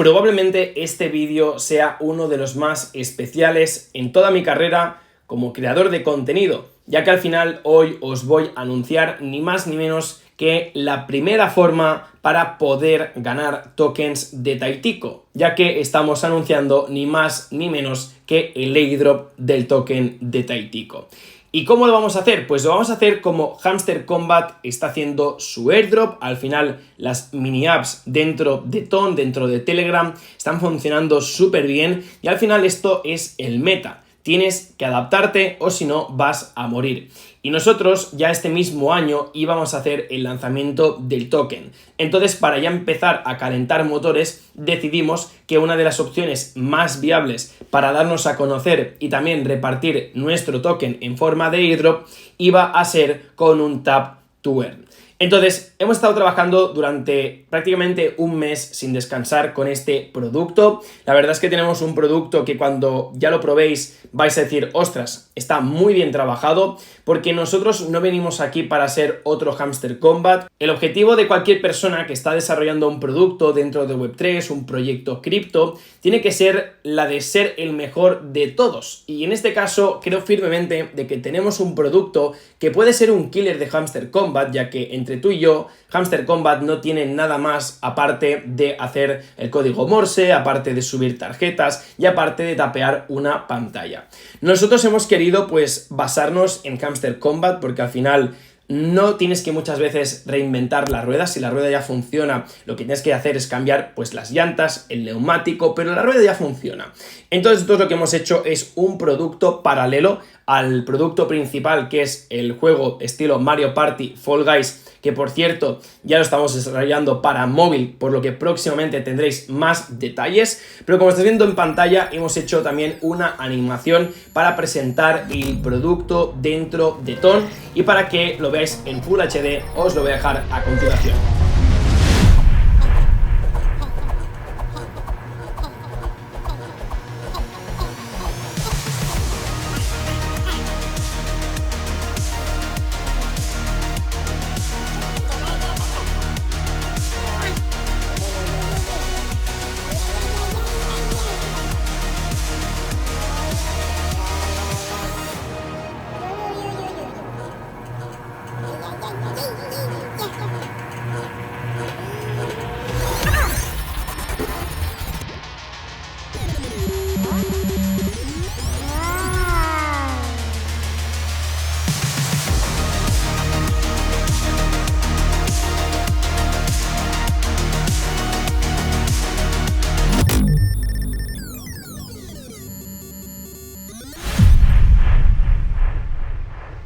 Probablemente este vídeo sea uno de los más especiales en toda mi carrera como creador de contenido, ya que al final hoy os voy a anunciar ni más ni menos que la primera forma para poder ganar tokens de Taitico, ya que estamos anunciando ni más ni menos que el airdrop del token de Taitico. ¿Y cómo lo vamos a hacer? Pues lo vamos a hacer como Hamster Kombat está haciendo su airdrop. Al final las mini apps dentro de Ton, dentro de Telegram, están funcionando súper bien y al final esto es el meta. Tienes que adaptarte o si no vas a morir. Y nosotros ya este mismo año íbamos a hacer el lanzamiento del token. Entonces, para ya empezar a calentar motores, decidimos que una de las opciones más viables para darnos a conocer y también repartir nuestro token en forma de airdrop iba a ser con un tap to earn. Entonces, hemos estado trabajando durante prácticamente un mes sin descansar con este producto. La verdad es que tenemos un producto que cuando ya lo probéis vais a decir, ostras, está muy bien trabajado, porque nosotros no venimos aquí para ser otro Hamster Kombat. El objetivo de cualquier persona que está desarrollando un producto dentro de Web3, un proyecto cripto, tiene que ser la de ser el mejor de todos. Y en este caso, creo firmemente de que tenemos un producto que puede ser un killer de Hamster Kombat, ya que entre tú y yo, Hamster Kombat no tiene nada más aparte de hacer el código Morse, aparte de subir tarjetas y aparte de tapear una pantalla. Nosotros hemos querido pues basarnos en Hamster Kombat porque al final no tienes que muchas veces reinventar la rueda. Si la rueda ya funciona, lo que tienes que hacer es cambiar pues las llantas, el neumático, pero la rueda ya funciona. Entonces nosotros lo que hemos hecho es un producto paralelo al producto principal, que es el juego estilo Mario Party Fall Guys, que por cierto ya lo estamos desarrollando para móvil, por lo que próximamente tendréis más detalles, pero como estáis viendo en pantalla hemos hecho también una animación para presentar el producto dentro de Ton y para que lo veáis en Full HD os lo voy a dejar a continuación.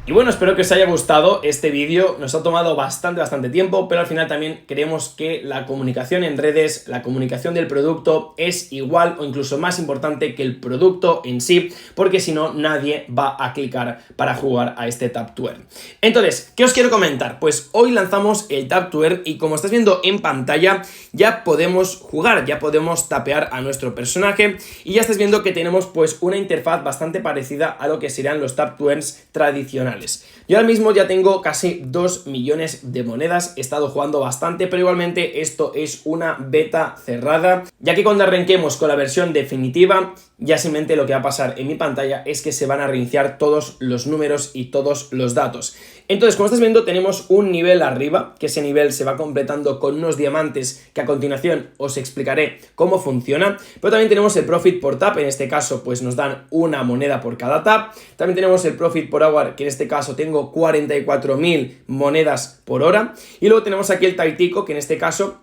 Y bueno, espero que os haya gustado este vídeo. Nos ha tomado bastante tiempo, pero al final también creemos que la comunicación en redes, la comunicación del producto es igual o incluso más importante que el producto en sí, porque si no, nadie va a clicar para jugar a este Tap to Earn. Entonces, ¿qué os quiero comentar? Pues hoy lanzamos el Tap to Earn y como estás viendo en pantalla, ya podemos jugar, ya podemos tapear a nuestro personaje y ya estás viendo que tenemos pues una interfaz bastante parecida a lo que serían los Tap to Earns tradicionales. Yo ahora mismo ya tengo casi 2 millones de monedas, he estado jugando bastante, pero igualmente esto es una beta cerrada, ya que cuando arranquemos con la versión definitiva, ya simplemente lo que va a pasar en mi pantalla es que se van a reiniciar todos los números y todos los datos. Entonces, como estás viendo, tenemos un nivel arriba, que ese nivel se va completando con unos diamantes que a continuación os explicaré cómo funciona, pero también tenemos el profit por tap, en este caso pues nos dan una moneda por cada tap, también tenemos el profit por hour, que en este caso tengo 44.000 monedas por hora, y luego tenemos aquí el Taitico, que en este caso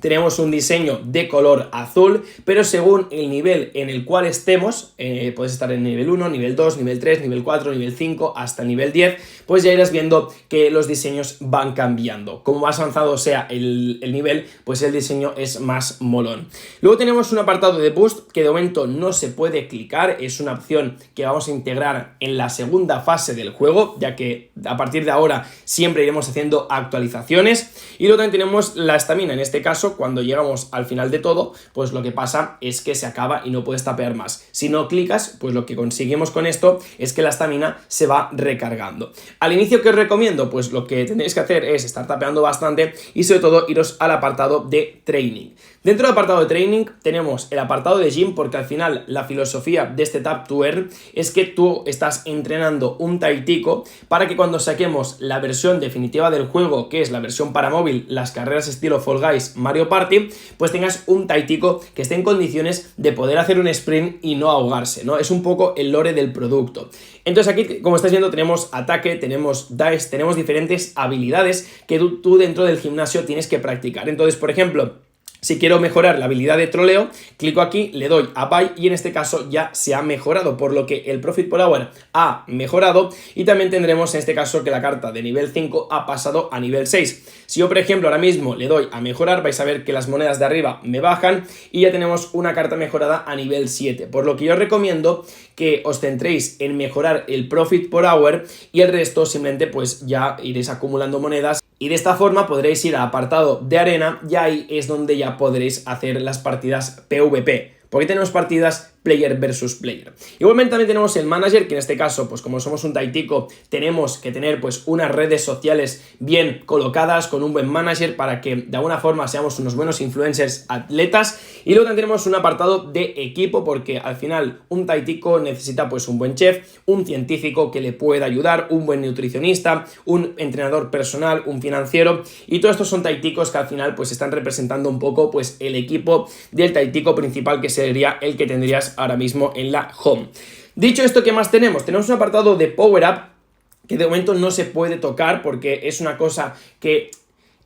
tenemos un diseño de color azul, pero según el nivel en el cual estemos, puedes estar en nivel 1, nivel 2, nivel 3, nivel 4, nivel 5, hasta nivel 10, pues ya irás viendo que los diseños van cambiando. Como más avanzado sea el nivel, pues el diseño es más molón. Luego tenemos un apartado de boost que de momento no se puede clicar, es una opción que vamos a integrar en la segunda fase del juego, ya que a partir de ahora siempre iremos haciendo actualizaciones. Y luego también tenemos la estamina, en este caso cuando llegamos al final de todo, pues lo que pasa es que se acaba y no puedes tapear más. Si no clicas, pues lo que conseguimos con esto es que la estamina se va recargando. Al inicio, ¿qué os recomiendo? Pues lo que tenéis que hacer es estar tapeando bastante y sobre todo iros al apartado de training. Dentro del apartado de training tenemos el apartado de gym, porque al final la filosofía de este Tap to Earn es que tú estás entrenando un Taitico para que cuando saquemos la versión definitiva del juego, que es la versión para móvil, las carreras estilo Fall Guys, Mario Party, pues tengas un Taitico que esté en condiciones de poder hacer un sprint y no ahogarse, ¿no? Es un poco el lore del producto. Entonces aquí, como estáis viendo, tenemos ataque, tenemos dice, tenemos diferentes habilidades que tú dentro del gimnasio tienes que practicar. Entonces, por ejemplo, si quiero mejorar la habilidad de troleo, clico aquí, le doy a buy y en este caso ya se ha mejorado, por lo que el profit per hour ha mejorado y también tendremos en este caso que la carta de nivel 5 ha pasado a nivel 6. Si yo, por ejemplo, ahora mismo le doy a mejorar, vais a ver que las monedas de arriba me bajan y ya tenemos una carta mejorada a nivel 7, por lo que yo os recomiendo que os centréis en mejorar el profit per hour y el resto simplemente pues ya iréis acumulando monedas. Y de esta forma podréis ir al apartado de arena y ahí es donde ya podréis hacer las partidas PvP. Porque tenemos partidas player versus player. Igualmente también tenemos el manager, que en este caso, pues como somos un Taitico, tenemos que tener pues unas redes sociales bien colocadas, con un buen manager, para que de alguna forma seamos unos buenos influencers atletas. Y luego también tenemos un apartado de equipo, porque al final un Taitico necesita pues un buen chef, un científico que le pueda ayudar, un buen nutricionista, un entrenador personal, un financiero, y todos estos son Taiticos que al final pues están representando un poco pues el equipo del Taitico principal, que sería el que tendrías ahora mismo en la home. Dicho esto, ¿qué más tenemos? Tenemos un apartado de Power Up que de momento no se puede tocar porque es una cosa que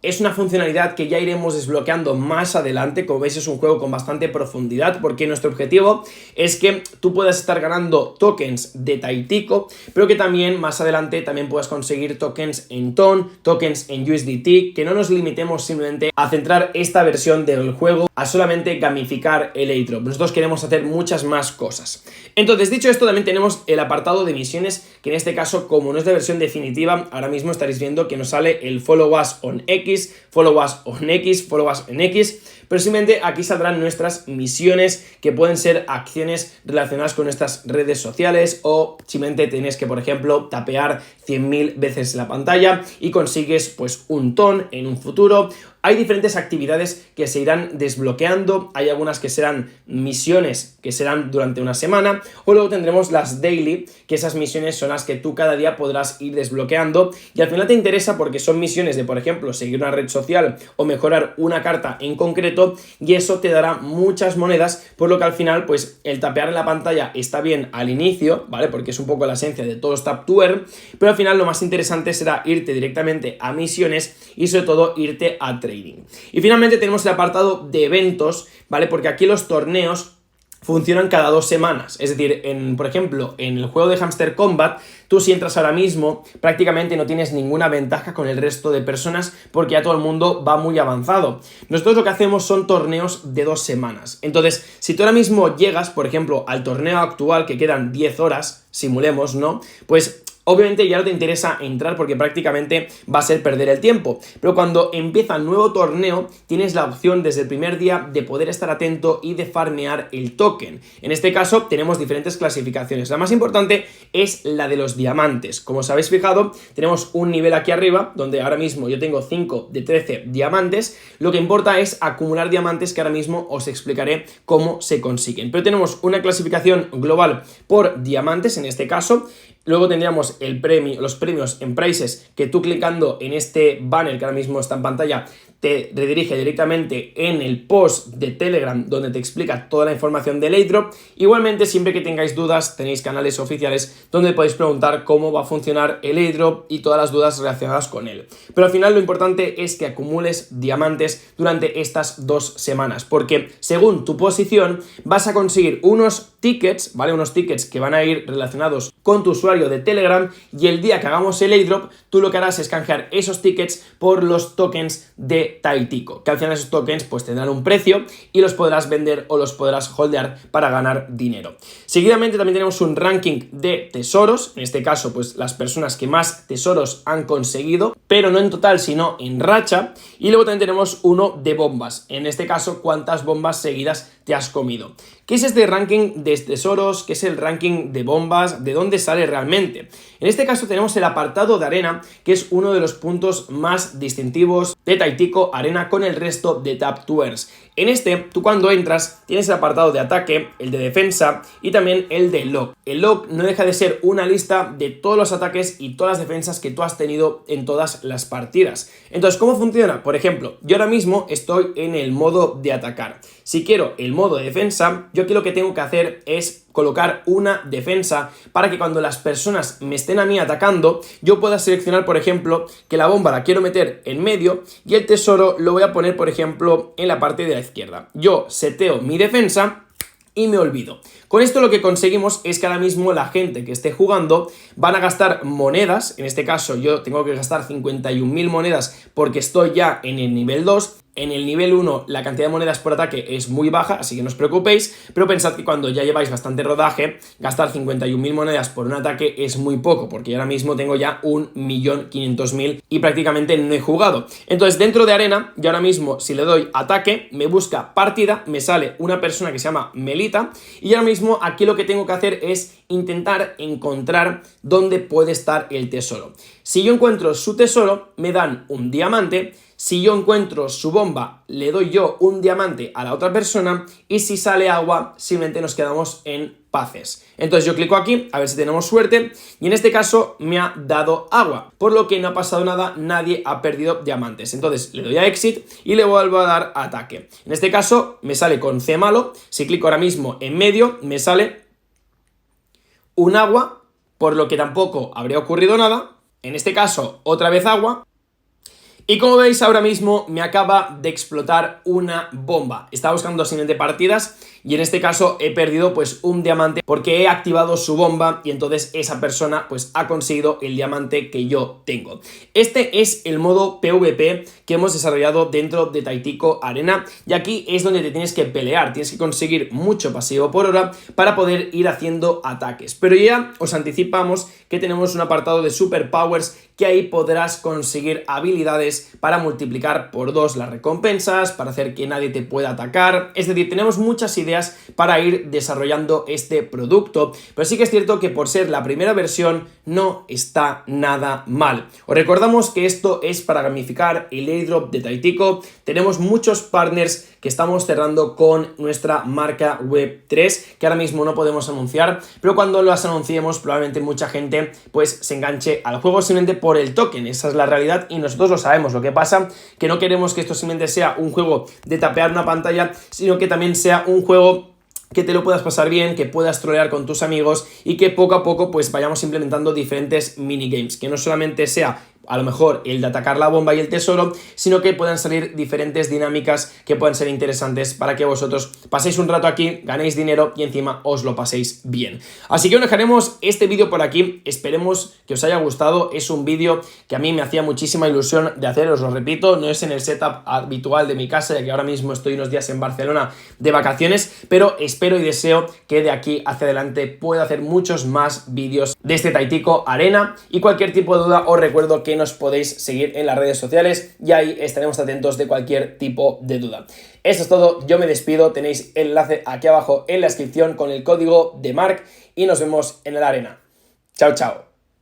es una funcionalidad que ya iremos desbloqueando más adelante. Como veis, es un juego con bastante profundidad, porque nuestro objetivo es que tú puedas estar ganando tokens de Taitico, pero que también más adelante también puedas conseguir tokens en TON, tokens en USDT, que no nos limitemos simplemente a centrar esta versión del juego a solamente gamificar el airdrop. Nosotros queremos hacer muchas más cosas. Entonces, dicho esto, también tenemos el apartado de misiones, que en este caso, como no es la versión definitiva, ahora mismo estaréis viendo que nos sale el Follow Us on X, Follow Us on X, Follow Us en X, pero simplemente aquí saldrán nuestras misiones, que pueden ser acciones relacionadas con nuestras redes sociales, o simplemente tienes que, por ejemplo, tapear 100.000 veces la pantalla y consigues pues un ton en un futuro. Hay diferentes actividades que se irán desbloqueando, hay algunas que serán misiones que serán durante una semana, o luego tendremos las daily, que esas misiones son las que tú cada día podrás ir desbloqueando, y al final te interesa porque son misiones de, por ejemplo, seguir una red social o mejorar una carta en concreto, y eso te dará muchas monedas, por lo que al final pues el tapear en la pantalla está bien al inicio, ¿vale? Porque es un poco la esencia de todos Tap to Earn, pero al final lo más interesante será irte directamente a misiones y sobre todo irte a trading. Y finalmente tenemos el apartado de eventos, ¿vale? Porque aquí los torneos funcionan cada 2 semanas, es decir, por ejemplo, en el juego de Hamster Combat, tú si entras ahora mismo, prácticamente no tienes ninguna ventaja con el resto de personas, porque ya todo el mundo va muy avanzado. Nosotros lo que hacemos son torneos de 2 semanas, entonces, si tú ahora mismo llegas, por ejemplo, al torneo actual, que quedan 10 horas, simulemos, ¿no? Pues obviamente ya no te interesa entrar porque prácticamente va a ser perder el tiempo, pero cuando empieza el nuevo torneo tienes la opción desde el primer día de poder estar atento y de farmear el token. En este caso tenemos diferentes clasificaciones, la más importante es la de los diamantes. Como os habéis fijado, tenemos un nivel aquí arriba donde ahora mismo yo tengo 5 de 13 diamantes. Lo que importa es acumular diamantes, que ahora mismo os explicaré cómo se consiguen, pero tenemos una clasificación global por diamantes en este caso. Luego tendríamos los premios en Prices, que tú clicando en este banner que ahora mismo está en pantalla te redirige directamente en el post de Telegram donde te explica toda la información del airdrop. Igualmente, siempre que tengáis dudas, tenéis canales oficiales donde podéis preguntar cómo va a funcionar el airdrop y todas las dudas relacionadas con él. Pero al final lo importante es que acumules diamantes durante estas 2 semanas, porque según tu posición vas a conseguir unos tickets, ¿vale? Unos tickets que van a ir relacionados con tu usuario de Telegram, y el día que hagamos el airdrop, tú lo que harás es canjear esos tickets por los tokens de Taitico, que al final esos tokens pues tendrán un precio y los podrás vender o los podrás holdear para ganar dinero. Seguidamente también tenemos un ranking de tesoros, en este caso pues las personas que más tesoros han conseguido, pero no en total sino en racha, y luego también tenemos uno de bombas, en este caso cuántas bombas seguidas te has comido. ¿Qué es este ranking de tesoros? ¿Qué es el ranking de bombas? ¿De dónde sale realmente? En este caso tenemos el apartado de arena, que es uno de los puntos más distintivos de Taitico Arena con el resto de Tap to Earn. En este, tú cuando entras, tienes el apartado de ataque, el de defensa y también el de log. El log no deja de ser una lista de todos los ataques y todas las defensas que tú has tenido en todas las partidas. Entonces, ¿cómo funciona? Por ejemplo, yo ahora mismo estoy en el modo de atacar. Si quiero el modo de defensa, yo aquí lo que tengo que hacer es colocar una defensa para que cuando las personas me estén a mí atacando, yo pueda seleccionar, por ejemplo, que la bomba la quiero meter en medio y el tesoro lo voy a poner, por ejemplo, en la parte de la izquierda. Yo seteo mi defensa y me olvido. Con esto lo que conseguimos es que ahora mismo la gente que esté jugando van a gastar monedas. En este caso yo tengo que gastar 51.000 monedas porque estoy ya en el nivel 2. En el nivel 1 la cantidad de monedas por ataque es muy baja, así que no os preocupéis, pero pensad que cuando ya lleváis bastante rodaje, gastar 51.000 monedas por un ataque es muy poco, porque yo ahora mismo tengo ya 1.500.000 y prácticamente no he jugado. Entonces dentro de arena, yo ahora mismo si le doy ataque, me busca partida, me sale una persona que se llama Melita, y ahora mismo aquí lo que tengo que hacer es intentar encontrar dónde puede estar el tesoro. Si yo encuentro su tesoro, me dan un diamante. Si yo encuentro su bomba, le doy yo un diamante a la otra persona, y si sale agua, simplemente nos quedamos en paces. Entonces yo clico aquí, a ver si tenemos suerte, y en este caso me ha dado agua, por lo que no ha pasado nada, nadie ha perdido diamantes. Entonces le doy a exit y le vuelvo a dar ataque. En este caso me sale con C malo, si clico ahora mismo en medio, me sale un agua, por lo que tampoco habría ocurrido nada. En este caso, otra vez agua. Y como veis ahora mismo me acaba de explotar una bomba. Estaba buscando simplemente partidas y en este caso he perdido pues un diamante porque he activado su bomba y entonces esa persona pues ha conseguido el diamante que yo tengo. Este es el modo PvP que hemos desarrollado dentro de Taitico Arena y aquí es donde te tienes que pelear, tienes que conseguir mucho pasivo por hora para poder ir haciendo ataques. Pero ya os anticipamos que tenemos un apartado de superpowers que ahí podrás conseguir habilidades para multiplicar por 2 las recompensas, para hacer que nadie te pueda atacar. Es decir, tenemos muchas ideas para ir desarrollando este producto, pero sí que es cierto que por ser la primera versión no está nada mal. Os recordamos que esto es para gamificar el airdrop de Taitico. Tenemos muchos partners que estamos cerrando con nuestra marca Web3, que ahora mismo no podemos anunciar, pero cuando las anunciemos probablemente mucha gente pues se enganche al juego simplemente por el token. Esa es la realidad y nosotros lo sabemos. Lo que pasa que no queremos que esto simplemente sea un juego de tapear una pantalla, sino que también sea un juego que te lo puedas pasar bien, que puedas trolear con tus amigos y que poco a poco pues vayamos implementando diferentes minigames, que no solamente sea a lo mejor el de atacar la bomba y el tesoro, sino que puedan salir diferentes dinámicas que puedan ser interesantes para que vosotros paséis un rato aquí, ganéis dinero y encima os lo paséis bien. Así que os dejaremos este vídeo por aquí, esperemos que os haya gustado. Es un vídeo que a mí me hacía muchísima ilusión de hacer, os lo repito, no es en el setup habitual de mi casa, ya que ahora mismo estoy unos días en Barcelona de vacaciones, pero espero y deseo que de aquí hacia adelante pueda hacer muchos más vídeos de este Taitico Arena, y cualquier tipo de duda os recuerdo que nos podéis seguir en las redes sociales y ahí estaremos atentos de cualquier tipo de duda. Esto es todo, yo me despido, tenéis el enlace aquí abajo en la descripción con el código de Mark y nos vemos en la arena. Chao, chao.